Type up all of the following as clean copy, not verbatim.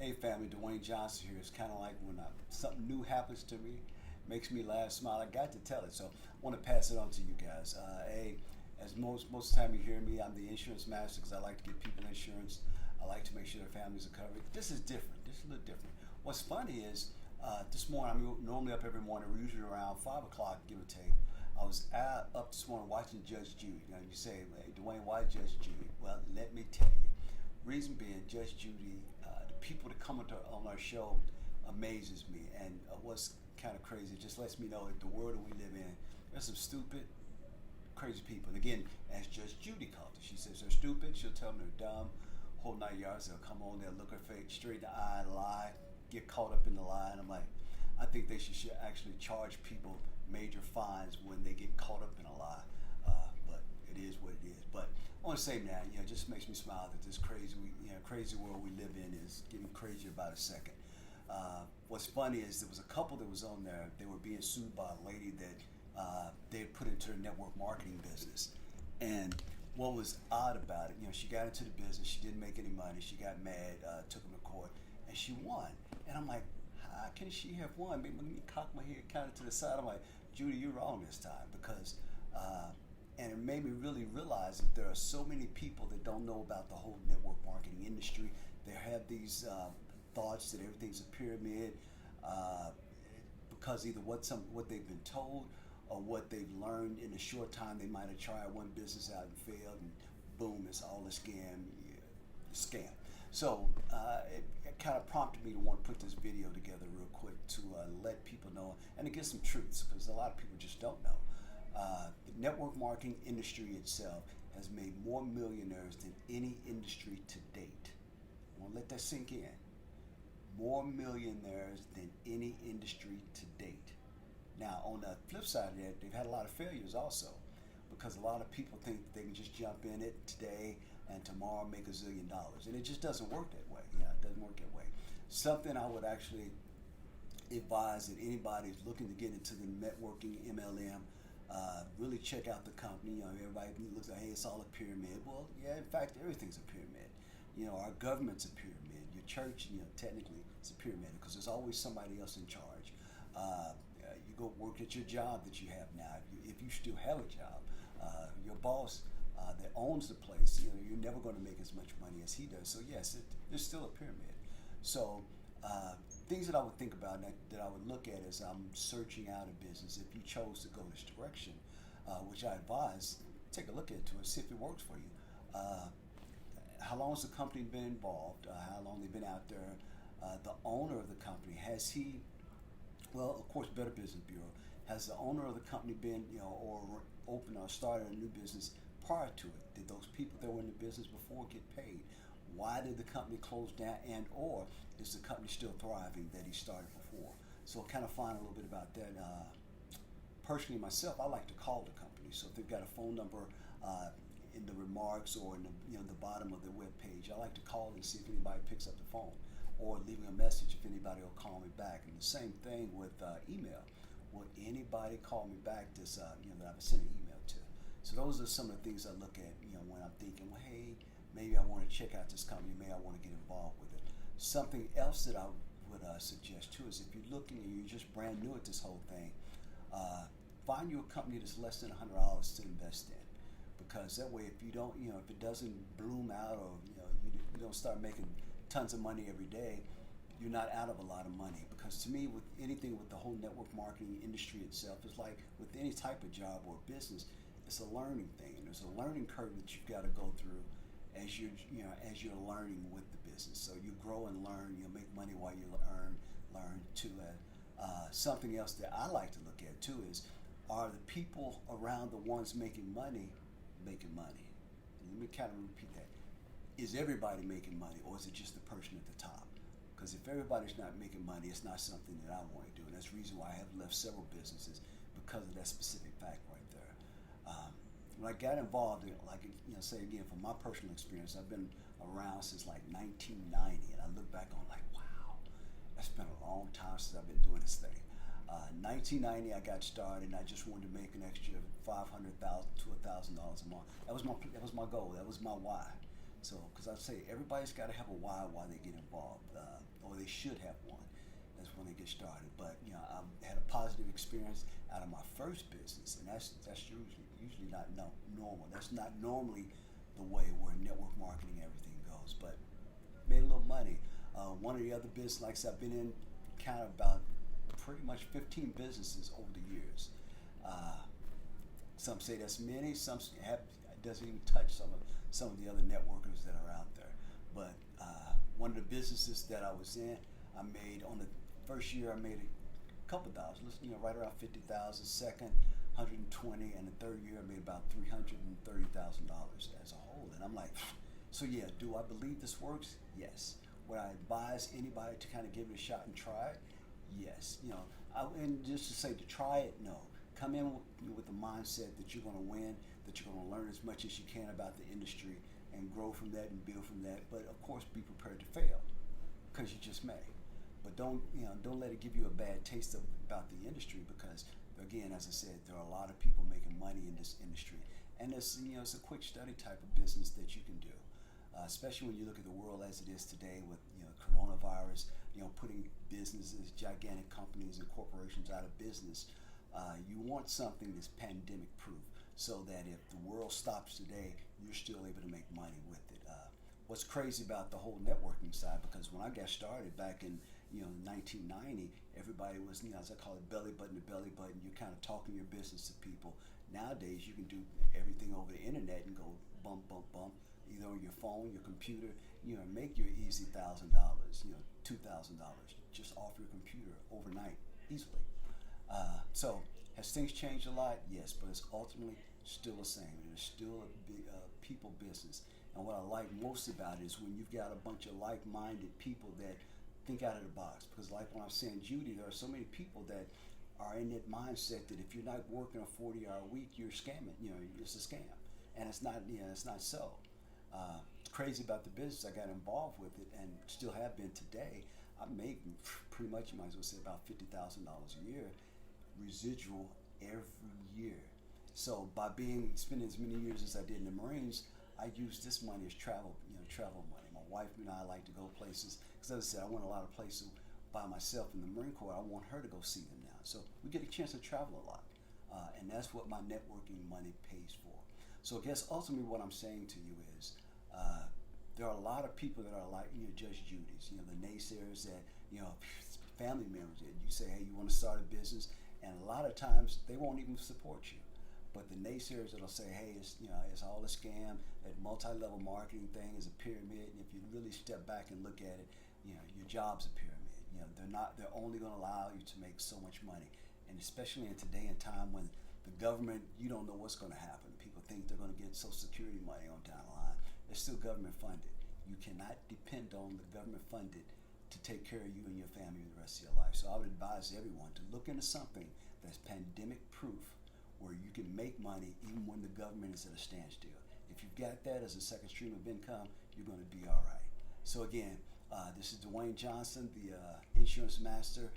Hey family, Dwayne Johnson here. It's kind of like when something new happens to me, makes me laugh, smile. I got to tell it, so I want to pass it on to you guys. Hey, as most of the time you hear me, I'm the insurance master because I like to give people insurance. I like to make sure their families are covered. This is different. This is a little different. What's funny is this morning, I'm normally up every morning, we're usually around 5 o'clock, give or take. I was up this morning watching Judge Judy. Now you say, hey, Dwayne, why Judge Judy? Well, let me tell you. Reason being, Judge Judy, the people that come on our show amazes me. And what's kind of crazy, it just lets me know that the world that we live in, there's some stupid, crazy people. And again, as Judge Judy called it, she says they're stupid. She'll tell them they're dumb. Whole 9 yards. They'll come on there, look her face straight in the eye, lie, get caught up in the lie. And I'm like, I think they should actually charge people major fines when they get caught up in a lie. But it is what it is. But I want to say now, it just makes me smile that this crazy world we live in is getting crazier by the second. What's funny is there was a couple that was on there. They were being sued by a lady that they had put into their network marketing business. And what was odd about it, she got into the business. She didn't make any money. She got mad, took them to court, and she won. And I'm like, how can she have won? Let me cock my head kind of to the side. I'm like, Judy, you're wrong this time because. And it made me really realize that there are so many people that don't know about the whole network marketing industry. They have these thoughts that everything's a pyramid because either what they've been told or what they've learned in a short time. They might have tried one business out and failed, and boom, it's all a scam. So it kind of prompted me to want to put this video together real quick to let people know and to get some truths because a lot of people just don't know. The network marketing industry itself has made more millionaires than any industry to date. I want to let that sink in. More millionaires than any industry to date. Now, on the flip side of that, they've had a lot of failures also because a lot of people think they can just jump in it today and tomorrow make $1 zillion. And it just doesn't work that way. It doesn't work that way. Something I would actually advise that anybody is looking to get into the networking MLM, really check out the company. Everybody looks like, hey, it's all a pyramid. Well, yeah, in fact, everything's a pyramid. Our government's a pyramid. Your church, technically, it's a pyramid because there's always somebody else in charge. You go work at your job that you have now. If you still have a job, your boss that owns the place, you're never going to make as much money as he does. So yes, there's still a pyramid. So things that I would think about that I would look at as I'm searching out a business, if you chose to go this direction, which I advise, take a look into it, see if it works for you. How long has the company been involved? How long they've been out there? The owner of the company, has he, well, of course, Better Business Bureau, has the owner of the company been, or opened or started a new business prior to it? Did those people that were in the business before get paid? Why did the company close down, and or is the company still thriving that he started before? So kind of find a little bit about that. Personally, myself, I like to call the company. So if they've got a phone number in the remarks or in the bottom of their web page, I like to call and see if anybody picks up the phone, or leaving a message if anybody will call me back. And the same thing with email. Will anybody call me back that I've sent an email to? So those are some of the things I look at when I'm thinking, well, hey, maybe I want to check out this company, maybe I want to get involved with it. Something else that I would suggest too is if you're looking and you're just brand new at this whole thing, find you a company that's less than $100 to invest in, because that way if you don't, if it doesn't bloom out, or you don't start making tons of money every day, you're not out of a lot of money. Because to me, with anything with the whole network marketing industry itself, it's like with any type of job or business, it's a learning thing, and there's a learning curve that you've got to go through as you're learning with the business. So you grow and learn, you make money while you learn too. Something else that I like to look at too is, are the people around the ones making money making money? Let me kind of repeat that. Is everybody making money, or is it just the person at the top? Because if everybody's not making money, it's not something that I want to do, and that's the reason why I have left several businesses, because of that specific fact right there. When I got involved in, say again, from my personal experience, I've been around since like 1990, and I look back on like, wow, that's been a long time since I've been doing this thing. 1990, I got started, and I just wanted to make an extra $500,000 to $1,000 a month. That was my goal. That was my why. So, because I say everybody's got to have a why they get involved. should have one. That's when they get started. But I had a positive experience out of my first business, and that's usually not normal. That's not normally the way where network marketing everything goes. But made a little money. One of the other business, like I said, I've been in kind of about pretty much 15 businesses over the years. Some say that's many. Some doesn't even touch some of the other networkers that are out there. But one of the businesses that I was in, I made on the first year I made a couple thousand, right around 50,000. Second, 120, and the third year I made about $330,000 as a whole. And I'm like, so yeah, do I believe this works? Yes. Would I advise anybody to kind of give it a shot and try it? Yes. And just to say to try it, no. Come in with the mindset that you're going to win, that you're going to learn as much as you can about the industry and grow from that and build from that. But of course, be prepared to fail, because you just may. But don't let it give you a bad taste about the industry, because again, as I said, there are a lot of people making money in this industry, and it's a quick study type of business that you can do. Especially when you look at the world as it is today with coronavirus, putting businesses, gigantic companies and corporations out of business. You want something that's pandemic proof, so that if the world stops today, you're still able to make money with it. What's crazy about the whole networking side, because when I got started back in 1990, everybody was, as I call it, belly button to belly button. You're kind of talking your business to people. Nowadays, you can do everything over the internet and go bump, bump, bump, either on your phone, your computer, make your easy $1,000, $2,000 just off your computer overnight, easily. So has things changed a lot? Yes, but it's ultimately still the same. It is still a big people business. And what I like most about it is when you've got a bunch of like-minded people that think out of the box. Because like when I was saying Judy, there are so many people that are in that mindset that if you're not working a 40-hour week, you're scamming. It's a scam, and it's not. It's not so. It's crazy about the business. I got involved with it and still have been today. I make pretty much, you might as well say, about $50,000 a year residual every year. So by spending as many years as I did in the Marines, I use this money as travel money. My wife and I like to go places, because as I said, I went a lot of places by myself in the Marine Corps. I want her to go see them now. So we get a chance to travel a lot. And that's what my networking money pays for. So I guess ultimately what I'm saying to you is, there are a lot of people that are like Judge Judy's, the naysayers that, family members that you say, hey, you want to start a business, and a lot of times they won't even support you. But the naysayers that'll say, hey, it's all a scam, that multi-level marketing thing is a pyramid, and if you really step back and look at it, your job's a pyramid. They're only going to allow you to make so much money. And especially in today and time when the government, you don't know what's going to happen. People think they're going to get Social Security money on down the line. It's still government funded. You cannot depend on the government funded to take care of you and your family the rest of your life. So I would advise everyone to look into something that's pandemic proof, where you can make money even when the government is at a standstill. If you've got that as a second stream of income, you're going to be all right. So again, this is Dwayne Johnson, the Insurance Master.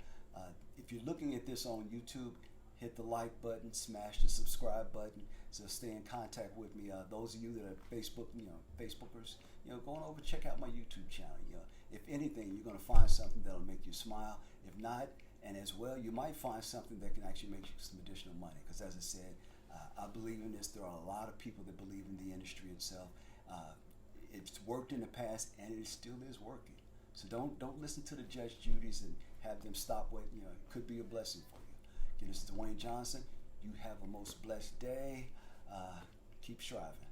If you're looking at this on YouTube, hit the like button, smash the subscribe button, so stay in contact with me. Those of you that are Facebookers, go on over, check out my YouTube channel. If anything, you're going to find something that'll make you smile. If not, and as well, you might find something that can actually make you some additional money. Because as I said, I believe in this. There are a lot of people that believe in the industry itself. It's worked in the past, and it still is working. So don't listen to the Judge Judy's and have them stop what it could be a blessing for you. Again, this is Dwayne Johnson. You have a most blessed day. Keep striving.